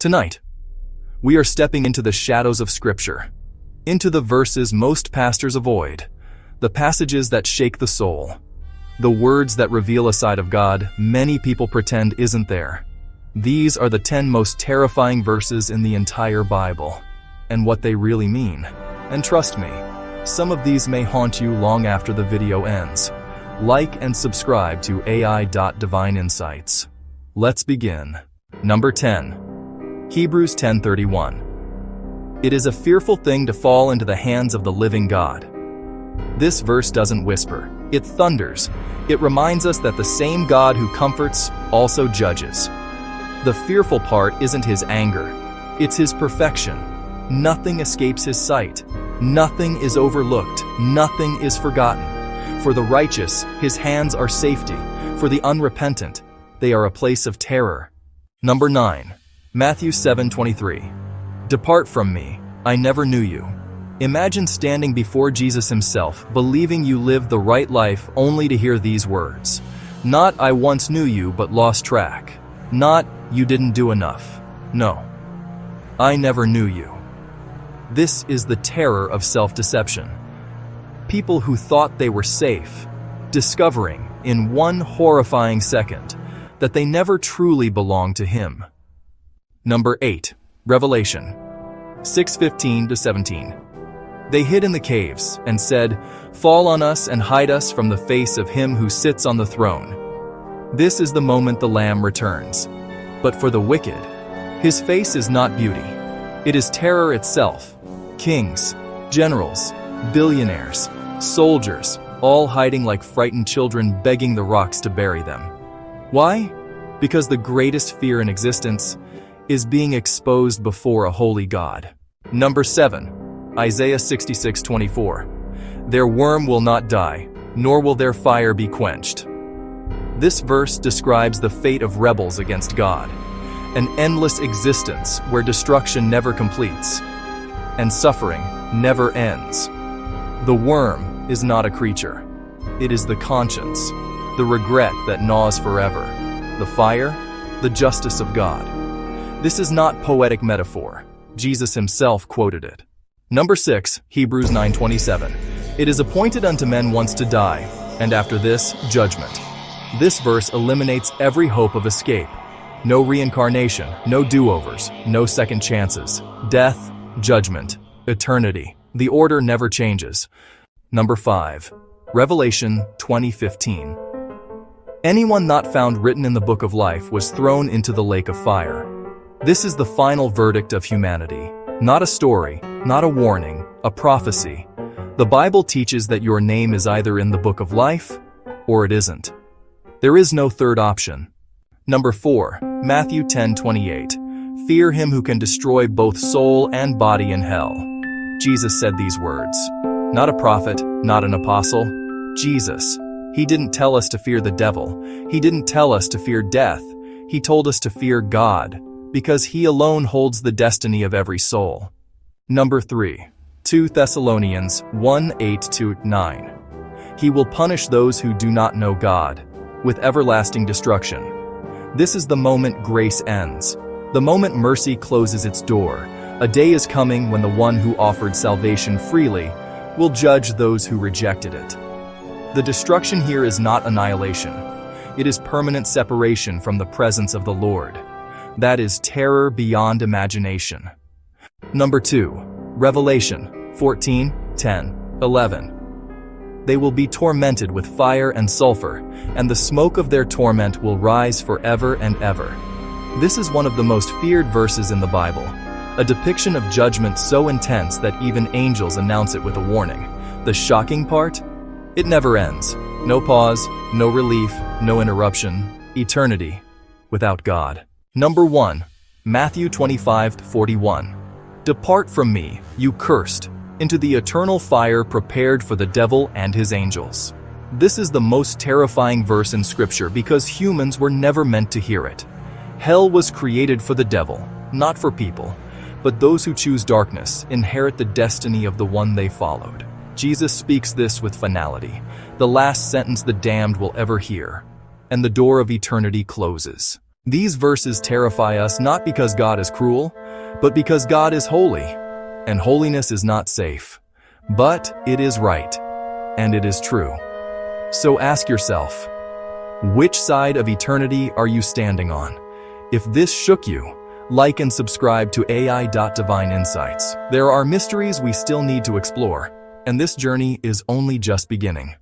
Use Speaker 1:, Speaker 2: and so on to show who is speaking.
Speaker 1: Tonight, we are stepping into the shadows of Scripture, into the verses most pastors avoid, the passages that shake the soul, the words that reveal a side of God many people pretend isn't there. These are the 10 most terrifying verses in the entire Bible, and what they really mean. And trust me, some of these may haunt you long after the video ends. Like and subscribe to AI.DivineInsights. Let's begin. Number 10. Hebrews 10:31. It is a fearful thing to fall into the hands of the living God. This verse doesn't whisper, it thunders. It reminds us that the same God who comforts also judges. The fearful part isn't his anger, it's his perfection. Nothing escapes his sight. Nothing is overlooked. Nothing is forgotten. For the righteous, his hands are safety. For the unrepentant, they are a place of terror. Number 9. Matthew 7:23. Depart from me, I never knew you. Imagine standing before Jesus himself, believing you lived the right life only to hear these words. Not, I once knew you but lost track. Not, you didn't do enough. No, I never knew you. This is the terror of self-deception. People who thought they were safe, discovering in one horrifying second that they never truly belonged to him. Number 8. Revelation 6:15-17. They hid in the caves and said, Fall on us and hide us from the face of him who sits on the throne. This is the moment the Lamb returns. But for the wicked, his face is not beauty. It is terror itself. Kings, generals, billionaires, soldiers, all hiding like frightened children begging the rocks to bury them. Why? Because the greatest fear in existence is being exposed before a holy God. Number 7. Isaiah 66:24. Their worm will not die, nor will their fire be quenched. This verse describes the fate of rebels against God, an endless existence where destruction never completes and suffering never ends. The worm is not a creature. It is the conscience, the regret that gnaws forever. The fire, the justice of God. This is not poetic metaphor. Jesus himself quoted it. Number 6, Hebrews 9:27. It is appointed unto men once to die, and after this, judgment. This verse eliminates every hope of escape. No reincarnation, no do-overs, no second chances. Death, judgment, eternity. The order never changes. Number 5, Revelation 20:15. Anyone not found written in the book of life was thrown into the lake of fire. This is the final verdict of humanity. Not a story, not a warning, a prophecy. The Bible teaches that your name is either in the book of life, or it isn't. There is no third option. Number 4, Matthew 10:28. Fear him who can destroy both soul and body in hell. Jesus said these words. Not a prophet, not an apostle. Jesus. He didn't tell us to fear the devil. He didn't tell us to fear death. He told us to fear God, because he alone holds the destiny of every soul. Number 3, 2 Thessalonians 1:8-9. He will punish those who do not know God with everlasting destruction. This is the moment grace ends, the moment mercy closes its door. A day is coming when the one who offered salvation freely will judge those who rejected it. The destruction here is not annihilation. It is permanent separation from the presence of the Lord. That is terror beyond imagination. Number 2, Revelation 14:10-11. They will be tormented with fire and sulfur, and the smoke of their torment will rise forever and ever. This is one of the most feared verses in the Bible, a depiction of judgment so intense that even angels announce it with a warning. The shocking part? It never ends. No pause, no relief, no interruption. Eternity without God. Number 1, Matthew 25:41. Depart from me, you cursed, into the eternal fire prepared for the devil and his angels. This is the most terrifying verse in Scripture because humans were never meant to hear it. Hell was created for the devil, not for people, but those who choose darkness inherit the destiny of the one they followed. Jesus speaks this with finality, the last sentence the damned will ever hear, and the door of eternity closes. These verses terrify us not because God is cruel, but because God is holy, and holiness is not safe. But it is right, and it is true. So ask yourself, which side of eternity are you standing on? If this shook you, like and subscribe to AI.Divine Insights. There are mysteries we still need to explore, and this journey is only just beginning.